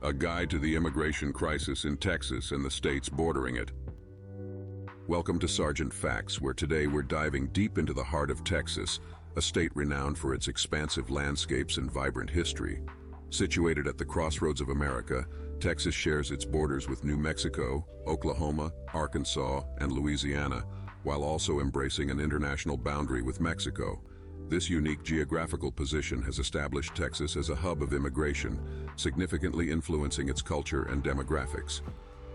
a guide to the immigration crisis in Texas and the states bordering it. Welcome to Sergeant Facts, where today we're diving deep into the heart of Texas, a state renowned for its expansive landscapes and vibrant history. Situated at the crossroads of America, Texas shares its borders with New Mexico, Oklahoma, Arkansas, and Louisiana, while also embracing an international boundary with Mexico. This unique geographical position has established Texas as a hub of immigration, significantly influencing its culture and demographics.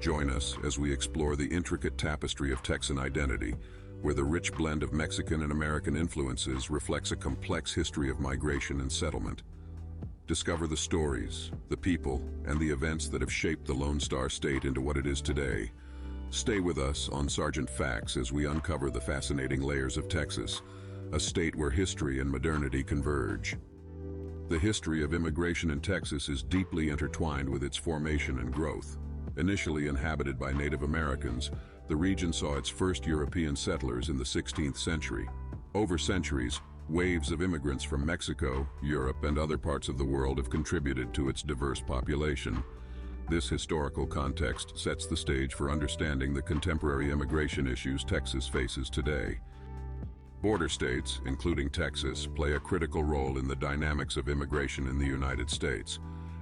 Join us as we explore the intricate tapestry of Texan identity, where the rich blend of Mexican and American influences reflects a complex history of migration and settlement. Discover the stories, the people, and the events that have shaped the Lone Star State into what it is today. Stay with us on Sergeant Facts as we uncover the fascinating layers of Texas, a state where history and modernity converge. The history of immigration in Texas is deeply intertwined with its formation and growth. Initially inhabited by Native Americans, the region saw its first European settlers in the 16th century. Over centuries, waves of immigrants from Mexico, Europe, and other parts of the world have contributed to its diverse population. This historical context sets the stage for understanding the contemporary immigration issues Texas faces today. Border states, including Texas, play a critical role in the dynamics of immigration in the United States.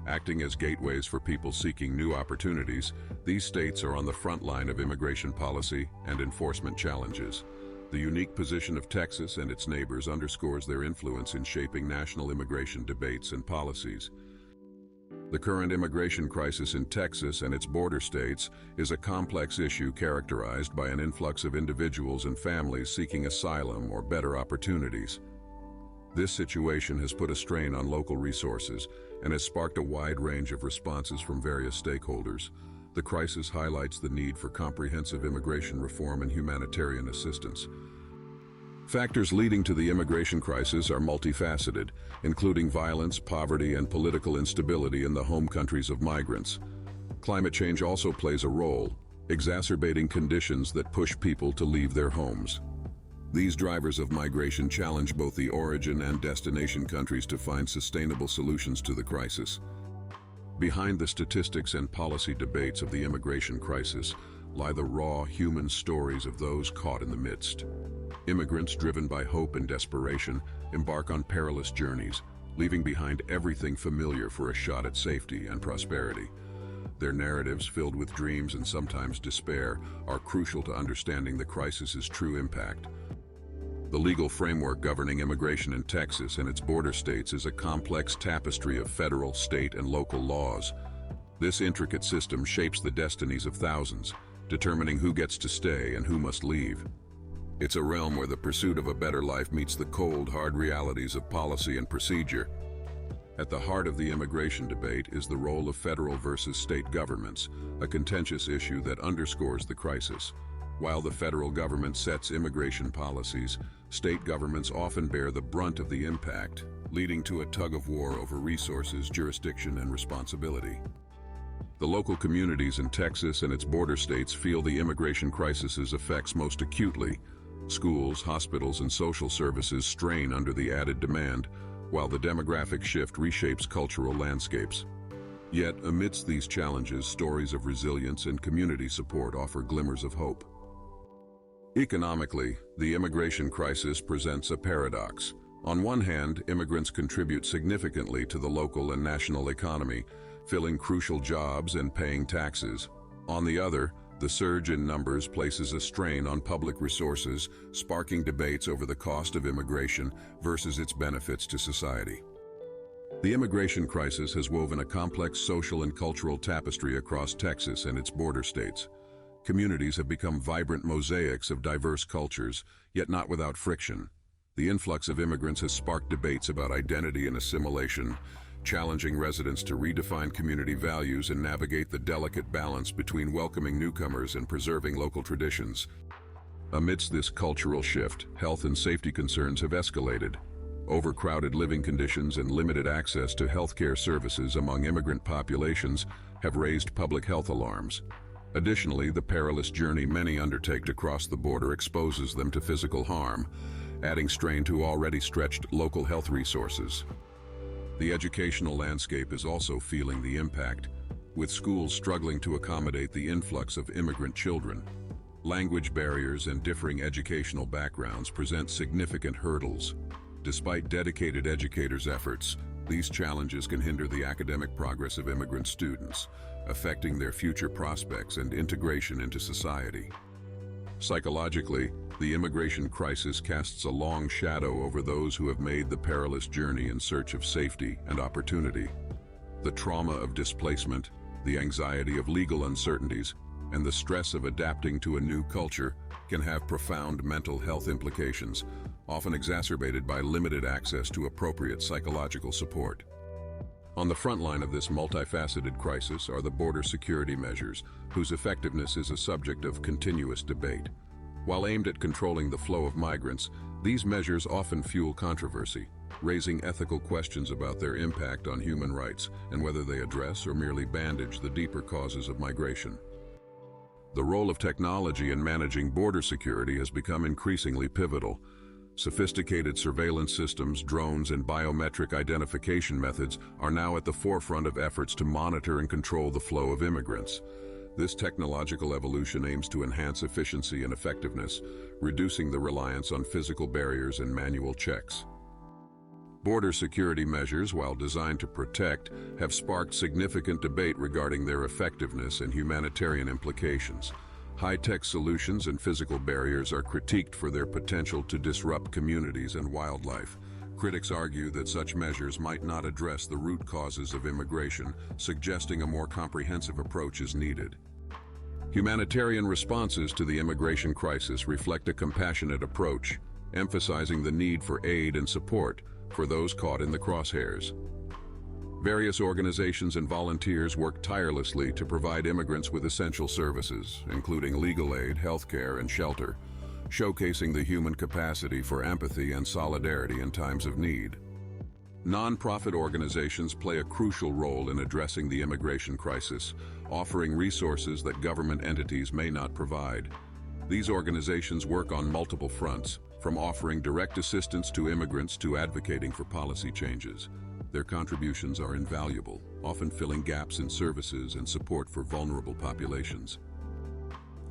Acting as gateways for people seeking new opportunities, these states are on the front line of immigration policy and enforcement challenges. The unique position of Texas and its neighbors underscores their influence in shaping national immigration debates and policies. The current immigration crisis in Texas and its border states is a complex issue characterized by an influx of individuals and families seeking asylum or better opportunities. This situation has put a strain on local resources and has sparked a wide range of responses from various stakeholders. The crisis highlights the need for comprehensive immigration reform and humanitarian assistance. Factors leading to the immigration crisis are multifaceted, including violence, poverty, and political instability in the home countries of migrants. Climate change also plays a role, exacerbating conditions that push people to leave their homes. These drivers of migration challenge both the origin and destination countries to find sustainable solutions to the crisis. Behind the statistics and policy debates of the immigration crisis lie the raw human stories of those caught in the midst. Immigrants driven by hope and desperation embark on perilous journeys, leaving behind everything familiar for a shot at safety and prosperity. Their narratives, filled with dreams and sometimes despair, are crucial to understanding the crisis's true impact. The legal framework governing immigration in Texas and its border states is a complex tapestry of federal, state, and local laws. This intricate system shapes the destinies of thousands, determining who gets to stay and who must leave. It's a realm where the pursuit of a better life meets the cold, hard realities of policy and procedure. At the heart of the immigration debate is the role of federal versus state governments, a contentious issue that underscores the crisis. While the federal government sets immigration policies, state governments often bear the brunt of the impact, leading to a tug-of-war over resources, jurisdiction, and responsibility. The local communities in Texas and its border states feel the immigration crisis's effects most acutely. Schools, hospitals, and social services strain under the added demand, while the demographic shift reshapes cultural landscapes. Yet, amidst these challenges, stories of resilience and community support offer glimmers of hope. Economically, the immigration crisis presents a paradox. On one hand, immigrants contribute significantly to the local and national economy, filling crucial jobs and paying taxes. On the other, the surge in numbers places a strain on public resources, sparking debates over the cost of immigration versus its benefits to society. The immigration crisis has woven a complex social and cultural tapestry across Texas and its border states. Communities have become vibrant mosaics of diverse cultures, yet not without friction. The influx of immigrants has sparked debates about identity and assimilation, challenging residents to redefine community values and navigate the delicate balance between welcoming newcomers and preserving local traditions. Amidst this cultural shift, health and safety concerns have escalated. Overcrowded living conditions and limited access to healthcare services among immigrant populations have raised public health alarms. Additionally, the perilous journey many undertake to cross the border exposes them to physical harm, adding strain to already stretched local health resources. The educational landscape is also feeling the impact. with schools struggling to accommodate the influx of immigrant children. Language barriers and differing educational backgrounds present significant hurdles. Despite dedicated educators' efforts, these challenges can hinder the academic progress of immigrant students, affecting their future prospects and integration into society. Psychologically, the immigration crisis casts a long shadow over those who have made the perilous journey in search of safety and opportunity. The trauma of displacement, the anxiety of legal uncertainties, and the stress of adapting to a new culture can have profound mental health implications, often exacerbated by limited access to appropriate psychological support. On the front line of this multifaceted crisis are the border security measures, whose effectiveness is a subject of continuous debate. While aimed at controlling the flow of migrants, these measures often fuel controversy, raising ethical questions about their impact on human rights and whether they address or merely bandage the deeper causes of migration. The role of technology in managing border security has become increasingly pivotal. Sophisticated surveillance systems, drones, and biometric identification methods are now at the forefront of efforts to monitor and control the flow of immigrants. This technological evolution aims to enhance efficiency and effectiveness, reducing the reliance on physical barriers and manual checks. Border security measures, while designed to protect, have sparked significant debate regarding their effectiveness and humanitarian implications. High-tech solutions and physical barriers are critiqued for their potential to disrupt communities and wildlife. Critics argue that such measures might not address the root causes of immigration, suggesting a more comprehensive approach is needed. Humanitarian responses to the immigration crisis reflect a compassionate approach, emphasizing the need for aid and support for those caught in the crosshairs. Various organizations and volunteers work tirelessly to provide immigrants with essential services, including legal aid, healthcare, and shelter, showcasing the human capacity for empathy and solidarity in times of need. Non-profit organizations play a crucial role in addressing the immigration crisis, offering resources that government entities may not provide. These organizations work on multiple fronts, from offering direct assistance to immigrants to advocating for policy changes. Their contributions are invaluable, often filling gaps in services and support for vulnerable populations.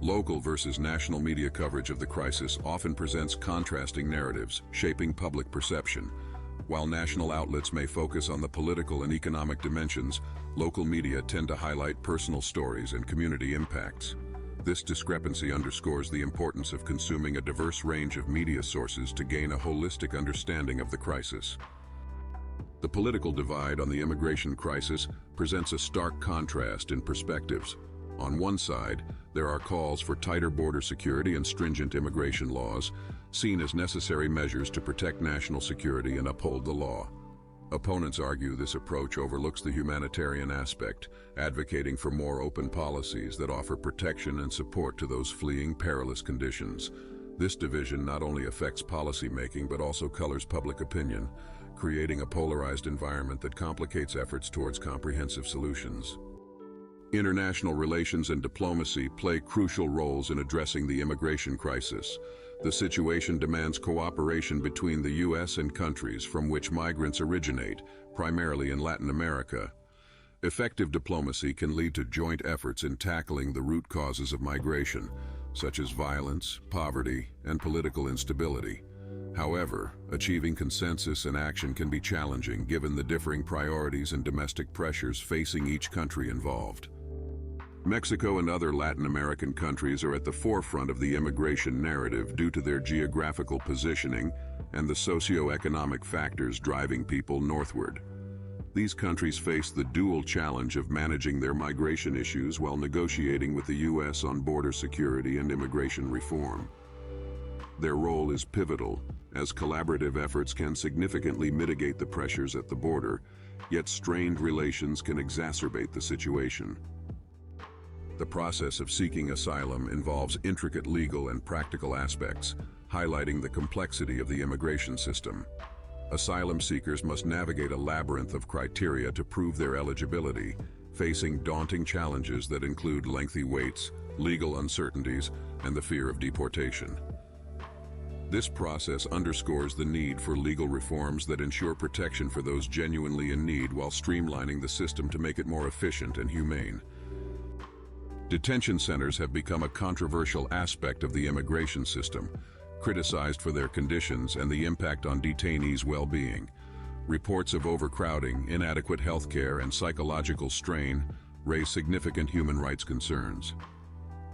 Local versus national media coverage of the crisis often presents contrasting narratives, shaping public perception. While national outlets may focus on the political and economic dimensions, local media tend to highlight personal stories and community impacts. This discrepancy underscores the importance of consuming a diverse range of media sources to gain a holistic understanding of the crisis. The political divide on the immigration crisis presents a stark contrast in perspectives. On one side, there are calls for tighter border security and stringent immigration laws, seen as necessary measures to protect national security and uphold the law. Opponents argue this approach overlooks the humanitarian aspect, advocating for more open policies that offer protection and support to those fleeing perilous conditions. This division not only affects policymaking but also colors public opinion, creating a polarized environment that complicates efforts towards comprehensive solutions. International relations and diplomacy play crucial roles in addressing the immigration crisis. The situation demands cooperation between the U.S. and countries from which migrants originate, primarily in Latin America. Effective diplomacy can lead to joint efforts in tackling the root causes of migration, such as violence, poverty, and political instability. However, achieving consensus and action can be challenging given the differing priorities and domestic pressures facing each country involved. Mexico and other Latin American countries are at the forefront of the immigration narrative due to their geographical positioning and the socio-economic factors driving people northward. These countries face the dual challenge of managing their migration issues while negotiating with the U.S. on border security and immigration reform. Their role is pivotal, as collaborative efforts can significantly mitigate the pressures at the border, yet strained relations can exacerbate the situation. The process of seeking asylum involves intricate legal and practical aspects, highlighting the complexity of the immigration system. Asylum seekers must navigate a labyrinth of criteria to prove their eligibility, facing daunting challenges that include lengthy waits, legal uncertainties, and the fear of deportation. This process underscores the need for legal reforms that ensure protection for those genuinely in need while streamlining the system to make it more efficient and humane. Detention centers have become a controversial aspect of the immigration system, criticized for their conditions and the impact on detainees' well-being. Reports of overcrowding, inadequate health care, and psychological strain raise significant human rights concerns.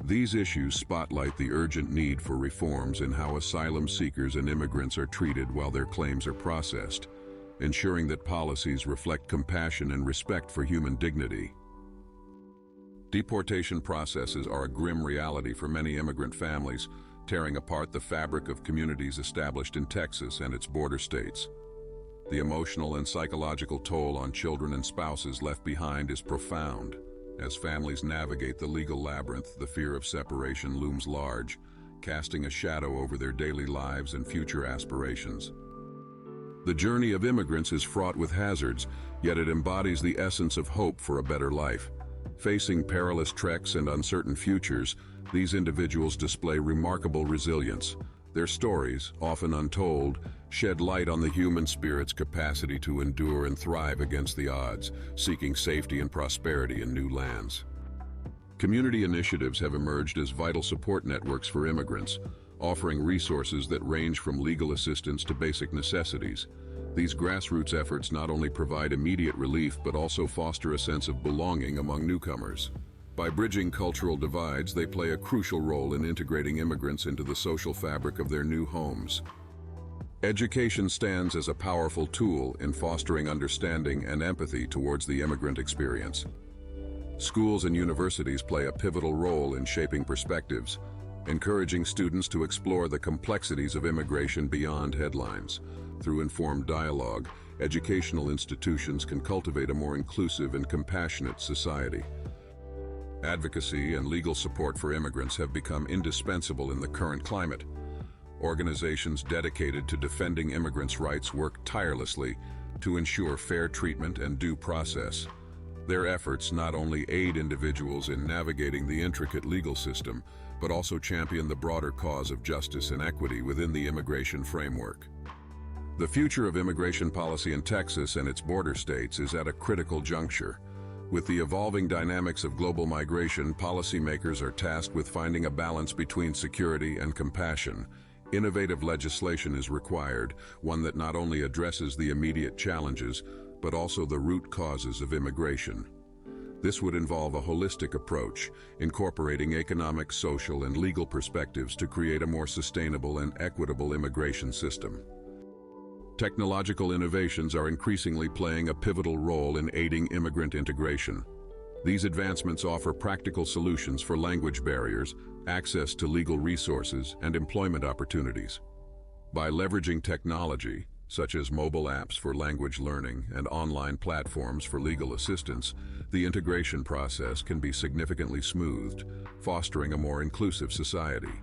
These issues spotlight the urgent need for reforms in how asylum seekers and immigrants are treated while their claims are processed, ensuring that policies reflect compassion and respect for human dignity. Deportation processes are a grim reality for many immigrant families, tearing apart the fabric of communities established in Texas and its border states. The emotional and psychological toll on children and spouses left behind is profound. As families navigate the legal labyrinth, the fear of separation looms large, casting a shadow over their daily lives and future aspirations. The journey of immigrants is fraught with hazards, yet it embodies the essence of hope for a better life. Facing perilous treks and uncertain futures, these individuals display remarkable resilience. Their stories, often untold, shed light on the human spirit's capacity to endure and thrive against the odds, seeking safety and prosperity in new lands. Community initiatives have emerged as vital support networks for immigrants, offering resources that range from legal assistance to basic necessities. These grassroots efforts not only provide immediate relief but also foster a sense of belonging among newcomers. By bridging cultural divides, they play a crucial role in integrating immigrants into the social fabric of their new homes. Education stands as a powerful tool in fostering understanding and empathy towards the immigrant experience. Schools and universities play a pivotal role in shaping perspectives, encouraging students to explore the complexities of immigration beyond headlines. Through informed dialogue, educational institutions can cultivate a more inclusive and compassionate society. Advocacy and legal support for immigrants have become indispensable in the current climate. Organizations dedicated to defending immigrants' rights work tirelessly to ensure fair treatment and due process. Their efforts not only aid individuals in navigating the intricate legal system, but also champion the broader cause of justice and equity within the immigration framework. The future of immigration policy in Texas and its border states is at a critical juncture. With the evolving dynamics of global migration, policymakers are tasked with finding a balance between security and compassion. Innovative legislation is required, one that not only addresses the immediate challenges, but also the root causes of immigration. This would involve a holistic approach, incorporating economic, social, and legal perspectives to create a more sustainable and equitable immigration system. Technological innovations are increasingly playing a pivotal role in aiding immigrant integration. These advancements offer practical solutions for language barriers, access to legal resources, and employment opportunities. By leveraging technology, such as mobile apps for language learning and online platforms for legal assistance, the integration process can be significantly smoothed, fostering a more inclusive society.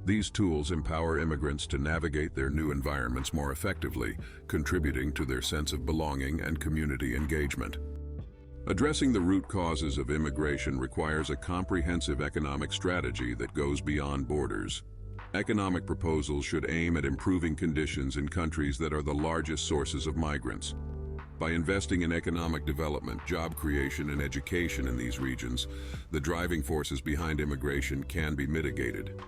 These tools empower immigrants to navigate their new environments more effectively, contributing to their sense of belonging and community engagement. Addressing the root causes of immigration requires a comprehensive economic strategy that goes beyond borders. Economic proposals should aim at improving conditions in countries that are the largest sources of migrants. By investing in economic development, job creation, and education in these regions, the driving forces behind immigration can be mitigated.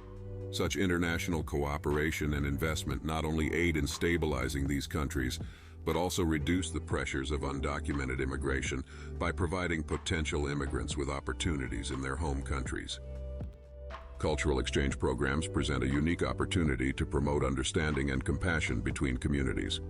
Such international cooperation and investment not only aid in stabilizing these countries, but also reduce the pressures of undocumented immigration by providing potential immigrants with opportunities in their home countries. Cultural exchange programs present a unique opportunity to promote understanding and compassion between communities.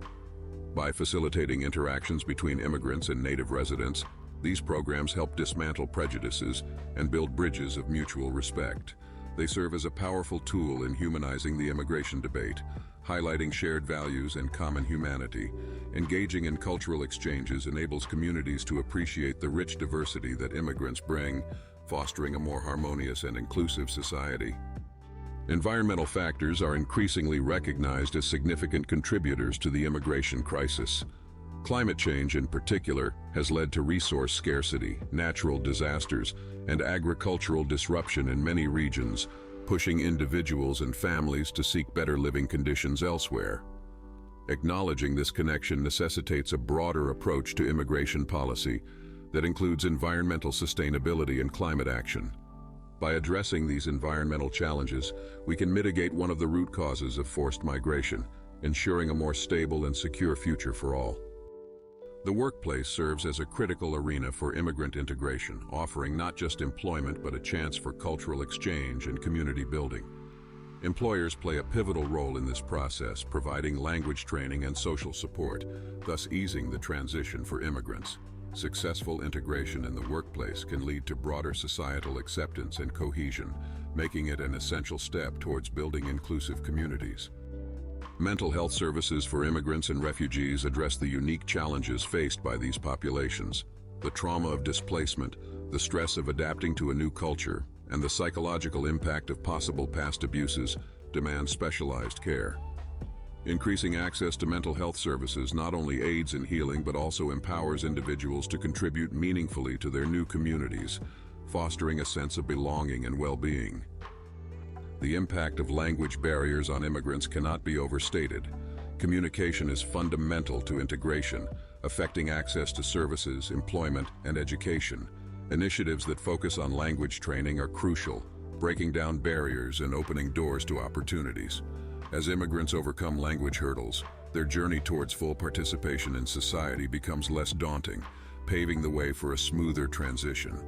By facilitating interactions between immigrants and native residents, these programs help dismantle prejudices and build bridges of mutual respect. They serve as a powerful tool in humanizing the immigration debate, highlighting shared values and common humanity. Engaging in cultural exchanges enables communities to appreciate the rich diversity that immigrants bring, fostering a more harmonious and inclusive society. Environmental factors are increasingly recognized as significant contributors to the immigration crisis. Climate change, in particular, has led to resource scarcity, natural disasters, and agricultural disruption in many regions, pushing individuals and families to seek better living conditions elsewhere. Acknowledging this connection necessitates a broader approach to immigration policy that includes environmental sustainability and climate action. By addressing these environmental challenges, we can mitigate one of the root causes of forced migration, ensuring a more stable and secure future for all. The workplace serves as a critical arena for immigrant integration, offering not just employment but a chance for cultural exchange and community building. Employers play a pivotal role in this process, providing language training and social support, thus easing the transition for immigrants. Successful integration in the workplace can lead to broader societal acceptance and cohesion, making it an essential step towards building inclusive communities. Mental health services for immigrants and refugees address the unique challenges faced by these populations. The trauma of displacement, the stress of adapting to a new culture, and the psychological impact of possible past abuses demand specialized care. Increasing access to mental health services not only aids in healing but also empowers individuals to contribute meaningfully to their new communities, fostering a sense of belonging and well-being. The impact of language barriers on immigrants cannot be overstated. Communication is fundamental to integration, affecting access to services, employment, and education. Initiatives that focus on language training are crucial, breaking down barriers and opening doors to opportunities. As immigrants overcome language hurdles, their journey towards full participation in society becomes less daunting, paving the way for a smoother transition.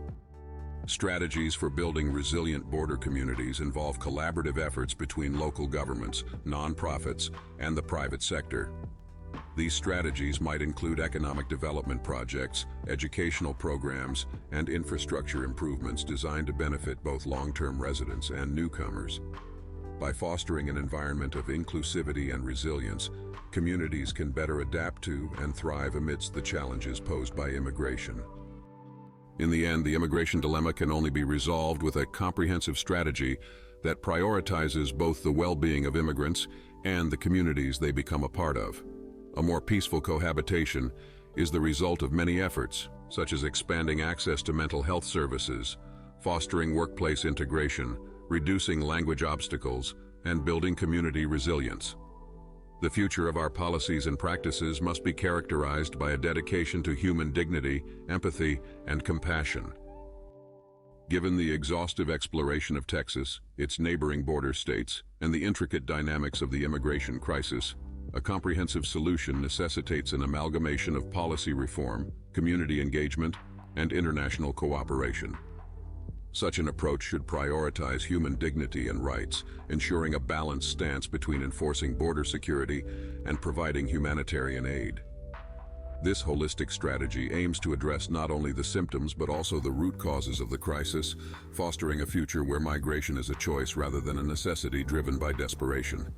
Strategies for building resilient border communities involve collaborative efforts between local governments, nonprofits, and the private sector. These strategies might include economic development projects, educational programs, and infrastructure improvements designed to benefit both long-term residents and newcomers. By fostering an environment of inclusivity and resilience, communities can better adapt to and thrive amidst the challenges posed by immigration. In the end, the immigration dilemma can only be resolved with a comprehensive strategy that prioritizes both the well-being of immigrants and the communities they become a part of. A more peaceful cohabitation is the result of many efforts, such as expanding access to mental health services, fostering workplace integration, reducing language obstacles, and building community resilience. The future of our policies and practices must be characterized by a dedication to human dignity, empathy, and compassion. Given the exhaustive exploration of Texas, its neighboring border states, and the intricate dynamics of the immigration crisis, a comprehensive solution necessitates an amalgamation of policy reform, community engagement, and international cooperation. Such an approach should prioritize human dignity and rights, ensuring a balanced stance between enforcing border security and providing humanitarian aid. This holistic strategy aims to address not only the symptoms but also the root causes of the crisis, fostering a future where migration is a choice rather than a necessity driven by desperation.